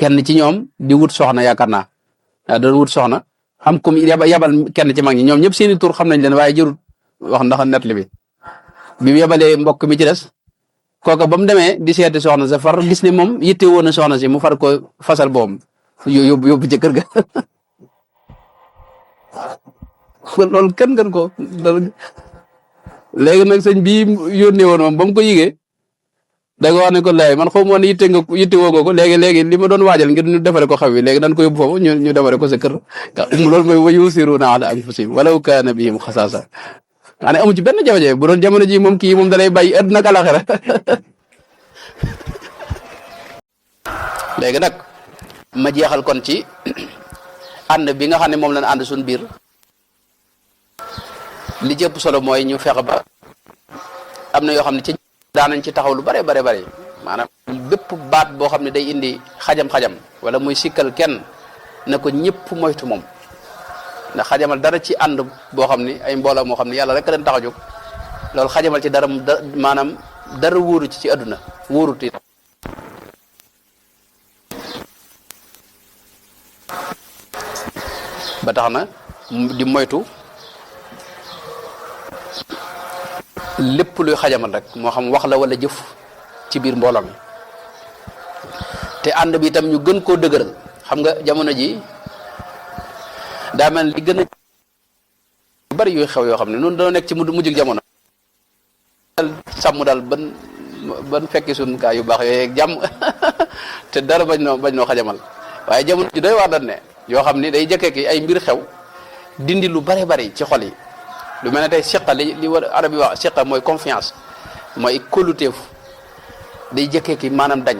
kenn ci ñoom di wut soxna yaakaar naa doon wut soxna am comme yabal kenn ci mag ñi ñoom ñëpp seeni tur xam nañ leen waaye jërut wax ndax net li bi mu yabalee mbokk mi ci des kooka ba mu demee di seeti soxna sa far gis ne moom yitte woon na soxna si mu far ko fasal boom yóbbu ci kër ga loolu kenn gën ko léegi nag sëñ bii yónnee woon moom ba mu ko yëgee da nga wax ne ko lay man xaw ma woon yitte woo ko léegi li ma doon waajal ngir ñu defare ko xaw wi léegi dañ ko yóbbu foofu ñu defare ko sa kër loolu mooy wa yusiruuna ala anfusihim walaw kaana bihim xasaasa xanaa amu ci benn jafe-jafe bu doon jamono ji moom kii moom da lay bàyyi àdduna ak alaxira léegi nag ma jeexal kon ci ànd bi nga xam ne moom lañ ànd suñ biir li jëpp solo mooy ñu fexe ba am na yoo xam ne ci daanañ ci taxaw lu bare maanaam bépp baat boo xam ne day indi xajam-xajam wala muy sikkal kenn na ko ñëpp moytu moom ndax xajamal dara ci ànd boo xam ni ay mbooloo moo xam ne yàlla rek leen tax a jóg loolu xajamal ci dara maanaam dara wóoru ci àdduna wóorut itam ba tax na di moytu lépp luy xajamal rek moo xam wax la wala jëf ci biir mbooloo mi te ànd bi itam ñu gën koo dëgëral xam nga jamono ji daa mel li gën a bari yuy xew yoo xam ne noonu dañoo nekk ci mujjug jamono sàmm daal ban fekki suñ gaa yu baax yooyu ak jàmm te dara bañ noo xajamal waaye jamono ji doy waar dañ ne yoo xam ni day jëkkee ki ay mbir xew dindi lu bare bari ci xol yi lu mel ne tey siqa li war arab yi wax siqa mooy confiance mooy kóoluteef day jëkkee ki maanaam dañ